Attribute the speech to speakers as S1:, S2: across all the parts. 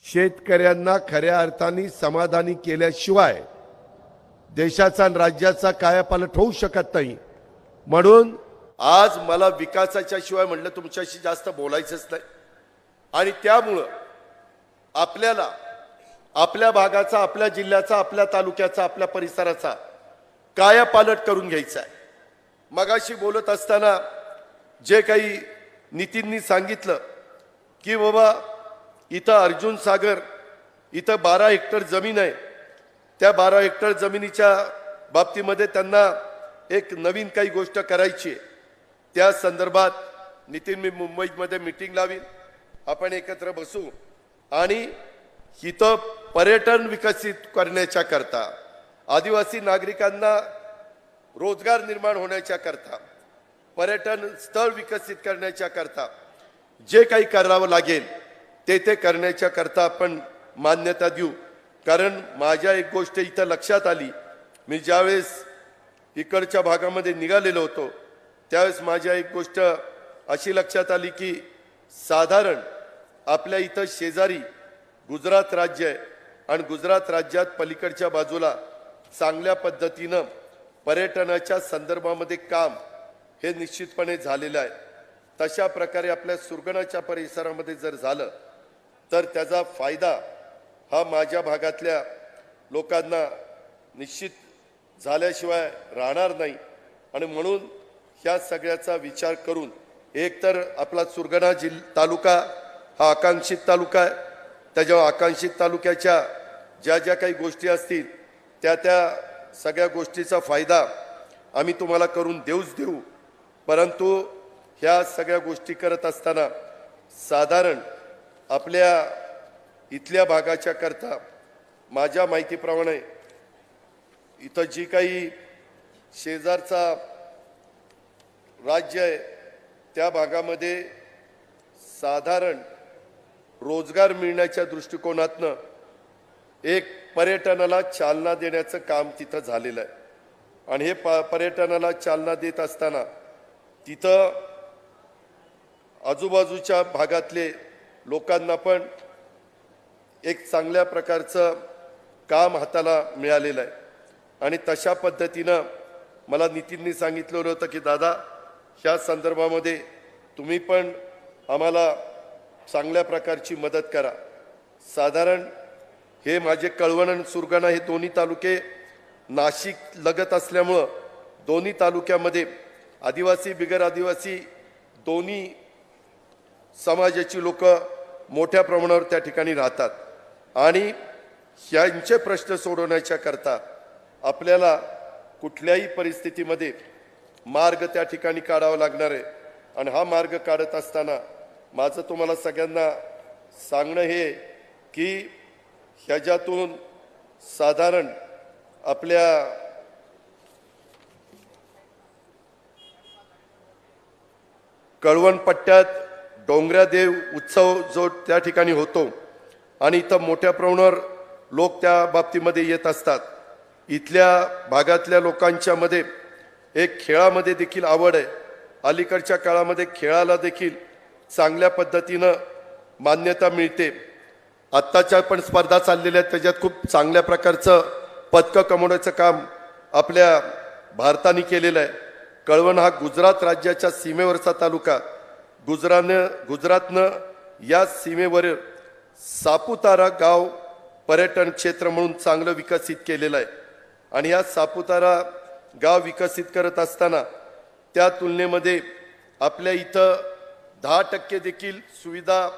S1: शेतकऱ्यांना खऱ्या अर्थाने समाधानी केल्याशिवाय देशाचा आणि राज्याचा कायापालट होऊ शकत नाही। म्हणून आज मला विकासाच्या शिवाय म्हणलं तुमच्याशी जास्त बोलायचंच नाही आणि त्यामुळे आपल्याला आपल्या भागाचा, आपल्या जिल्ह्याचा, आपल्या तालुक्याचा, आपल्या परिसराचा कायापालट करून घ्यायचा आहे। मगाशी बोलत असताना जे काही नितीननी सांगितलं की बाबा इथं अर्जुन सागर इथं 12 हेक्टर जमीन आहे, त्या 12 हेक्टर जमिनीच्या बाबतीमध्ये त्यांना एक नवीन काही गोष्ट करायची आहे। त्या संदर्भात नितीन मी मुंबईमध्ये मीटिंग लावीन, आपण एकत्र बसू आणि इथं पर्यटन विकसित करण्याच्या करता, आदिवासी नागरिकांना रोजगार निर्माण होण्याच्या करता, पर्यटन स्थळ विकसित करण्याच्या करता जे काही करावं लागेल ते करण्याच्या करता आपण मान्यता देऊ। कारण माझ्या एक गोष्ट इथं लक्षात आली, मी ज्यावेळेस इकडच्या भागामध्ये निघालेलो होतो त्यावेळेस माझ्या एक गोष्ट अशी लक्षात आली की साधारण आपल्या इथं शेजारी गुजरात राज्य आहे आणि गुजरात राज्यात पलीकडच्या बाजूला चांगल्या पद्धतीनं पर्यटनाच्या संदर्भामध्ये काम हे निश्चितपणे झालेलं आहे। तशा प्रकारे आपल्या सुरगणाच्या परिसरामध्ये जर झालं तर त्याचा फायदा हा माझ्या भागातल्या लोकांना निश्चित झाल्याशिवाय राहणार नाही आणि म्हणून ह्या सगळ्याचा विचार करून एकतर आपला सुरगणा तालुका हा आकांक्षित तालुका आहे, त्याच्या आकांक्षित तालुक्याच्या ज्या ज्या काही गोष्टी असतील त्या सगळ्या गोष्टीचा फायदा आम्ही तुम्हाला करून देऊ, परंतु ह्या सगळ्या गोष्टी करत असताना साधारण आपल्या इथल्या भागाच्या करता माझ्या माहितीप्रमाणे इथं जी काही शेजारचा राज्य आहे त्या भागामध्ये साधारण रोजगार मिळण्याच्या दृष्टिकोनातनं एक पर्यटनाला चालना देण्याचं काम तिथं झालेलं आहे आणि हे पर्यटनाला चालना देत असताना तिथं आजूबाजूच्या भागातले लोकांना पण एक चांगल्या प्रकारचं काम हाताला मिळालेलं आहे आणि तशा पद्धतीनं मला नितीननी सांगितलं होतं की दादा ह्या संदर्भामध्ये तुम्ही पण आम्हाला चांगल्या प्रकारची मदत करा। साधारण हे माझे कळवण आणि सुरगाणा हे दोन्ही तालुके नाशिक लगत असल्यामुळं दोन्ही तालुक्यामध्ये आदिवासी बिगर आदिवासी दोन्ही समाजाची लोक मोठ्या प्रमाणावर त्या ठिकाणी राहतात आणि यांचे प्रश्न सोडवण्याच्या करता आपल्याला कुठल्याही परिस्थितीमध्ये मार्ग त्या ठिकाणी काढावा लागणार आहे आणि हा मार्ग काढत असताना माझं तुम्हाला सगळ्यांना सांगणं हे की ह्याच्यातून साधारण आपल्या कळवण पट्ट्यात डोंगरादेव उत्सव जो त्या ठिकाणी होतो आणि इथं मोठ्या प्रमाणावर लोक त्या बाबतीमध्ये येत असतात। इथल्या भागातल्या लोकांच्या मध्ये एक खेळामध्ये देखील आवड आहे, अलीकडच्या काळामध्ये खेळाला देखील चांगल्या पद्धतीनं मान्यता मिळते। आत्ताच्या पण स्पर्धा चाललेल्या आहेत त्याच्यात खूप चांगल्या प्रकारचं पदकं कमवण्याचं काम आपल्या भारताने केलेलं आहे। कळवण हा गुजरात राज्याच्या सीमेवरचा तालुका, गुजरातनं या सीमेवर सापुतारा गाव पर्यटन क्षेत्र म्हणून चांगलं विकसित केलेलं आहे आणि या सापुतारा गाव विकसित करत असताना त्या तुलनेमध्ये आपल्या इथं 10% देखील सुविधा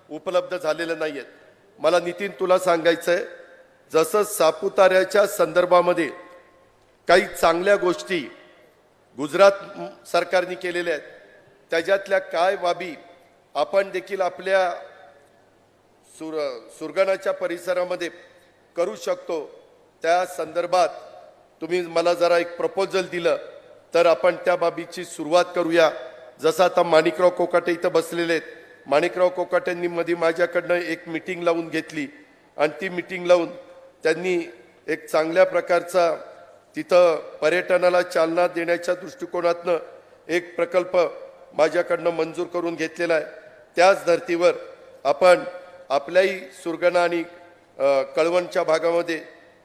S1: उपलब्ध झालेल्या नाही आहेत। मला नितीन तुला सांगायचं आहे, जसं सापुताऱ्याच्या संदर्भामध्ये काही चांगल्या गोष्टी गुजरात सरकारने केलेल्या आहेत त्याच्यातल्या काय बाबी आपण देखील आपल्या सुरगणाच्या परिसरामध्ये करू शकतो त्या संदर्भात तुम्ही मला जरा एक प्रपोजल दिलं तर आपण त्या बाबीची सुरुवात करूया। जसं आता माणिकराव कोकाटे इथं बसलेले आहेत, माणिकराव कोकाटेंनी मध्ये माझ्याकडनं एक मीटिंग लावून घेतली आणि ती मीटिंग लावून त्यांनी एक चांगल्या प्रकारचा तिथं पर्यटनाला चालना देण्याच्या दृष्टिकोनातनं एक प्रकल्प माझ्याकडनं मंजूर करून घेतलेला आहे। त्याच धर्तीवर आपण आपल्याही सुरगणा आणि कळवणच्या भागामध्ये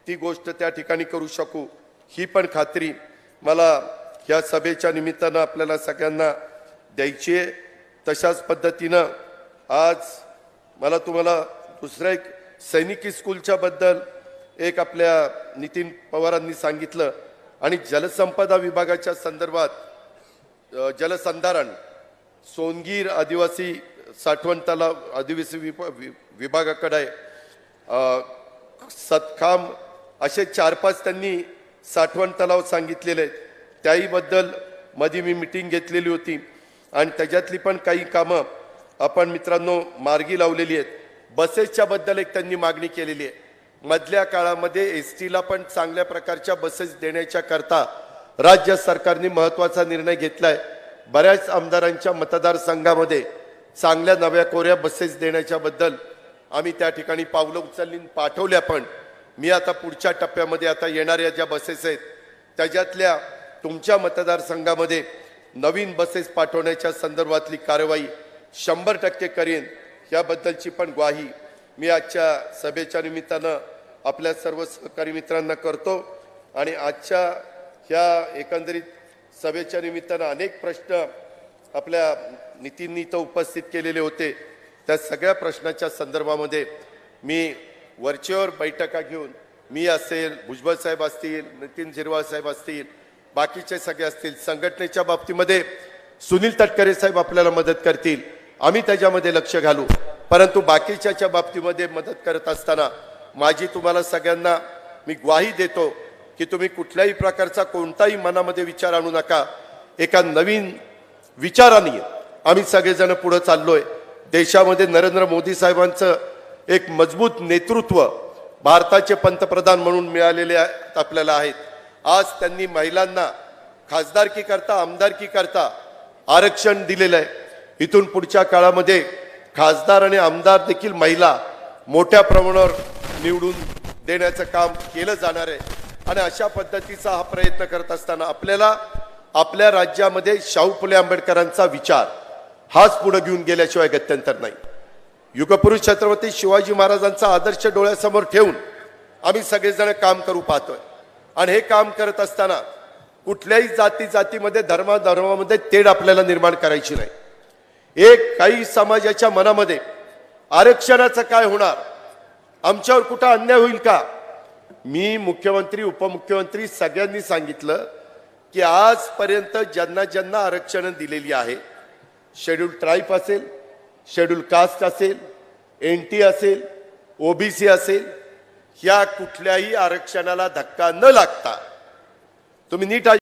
S1: ती गोष्ट त्या ठिकाणी करू शकू ही पण खात्री मला या सभेच्या निमित्तानं आपल्याला सगळ्यांना द्यायची आहे। तशाच पद्धतीनं आज मला तुम्हाला दुसऱ्या एक सैनिकी स्कूलच्या बद्दल एक आपल्या नितीन पवारांनी सांगितलं आणि जलसंपदा विभागाच्या संदर्भात जलसंधारण सोनगीर आदिवासी साठवण तलाव आदिवासी विभागाकडे सतखाम असे 4-5 त्यांनी साठवण तलाव सांगितलेले आहेत। त्याही बद्दल मध्ये मी मीटिंग घेतलेली होती आणि त्याच्यातली पण काही कामं आपण मित्रांनो मार्गी लावलेली आहेत। बसेसच्या बद्दल एक त्यांनी मागणी केलेली आहे। मधल्या काळामध्ये एसटीला पण चांगल्या प्रकारच्या बसेस देण्याच्या करता राज्य सरकारने महत्त्वाचा निर्णय घेतलाय। बऱ्याच आमदारांच्या मतदारसंघामध्ये चांगल्या नव्या कोऱ्या बसेस देण्याच्या बद्दल आम्ही त्या ठिकाणी पावलं उचलली पाठवल्या। पण मी आता पुढच्या टप्प्यामध्ये आता येणाऱ्या ज्या बसेस आहेत त्याच्यातल्या तुमच्या मतदारसंघामध्ये नवीन बसेस पाठवण्याच्या संदर्भातली कारवाई 100% करेन याबद्दलची पण ग्वाही मी आजच्या सभेच्या निमित्तानं आपल्या सर्व सहकारी मित्रांना करतो। आणि आजच्या ह्या एकंदरीत सभेच्या निमित्तानं अनेक प्रश्न आपल्या नितीननी इथं उपस्थित केलेले होते। त्या सगळ्या प्रश्नाच्या संदर्भामध्ये मी वरचेवर बैठका घेऊन मी असेल, भुजबळ साहेब असतील, नितीन झिरवाळ साहेब असतील, बाकीचे सगळे असतील, संघटनेच्या बाबतीमध्ये सुनील तटकरे साहेब आपल्याला मदत करतील, आम्ही त्याच्यामध्ये लक्ष घालू। परंतु बाकीच्या बाबतीमध्ये मदत करत असताना माझी तुम्हाला सगळ्यांना मी ग्वाही देतो की तुम्ही कुठल्याही प्रकारचा कोणताही मनामध्ये विचार आणू नका। एका नवीन विचाराने आम्ही सगळेजण पुढे चाललोय। देशामध्ये नरेंद्र मोदी साहेबांचं एक मजबूत नेतृत्व भारताचे पंतप्रधान म्हणून मिळालेले आपल्याला आहेत। आज त्यांनी महिलांना खासदारकी करता आमदारकी करता आरक्षण दिलेलं आहे। इथून पुढच्या काळामध्ये खासदार आणि आमदार देखील महिला मोठ्या प्रमाणावर निवडून देण्याचं काम केलं जाणार आहे। आणि अशा पद्धतीचा हा प्रयत्न करत असताना आपल्याला आपल्या राज्यामध्ये शाहू फुले आंबेडकरांचा विचार हाच पुढे घेऊन गेल्याशिवाय गत्यंतर नाही। युगपुरुष छत्रपती शिवाजी महाराजांचा आदर्श डोळ्यासमोर ठेवून आम्ही सगळेजण काम करू पाहतोय। आणि हे काम करत असताना कुठल्याही जातीमध्ये धर्मामध्ये तेढ आपल्याला निर्माण करायची नाही। एक काही समाजाच्या मनामध्ये आरक्षणाचं काय होणार, आमच्यावर कुठं अन्याय होईल का, मी मुख्यमंत्री उपमुख्यमंत्री सगळ्यांनी सांगितलं की आजपर्यंत ज्यांना ज्यांना आरक्षण दिलेली आहे, शेड्यूल ट्राईब असेल, शेड्यूल कास्ट असेल, NT असेल, OBC असेल, या कुठल्याही आरक्षणाला धक्का न लागता तुम्ही नीट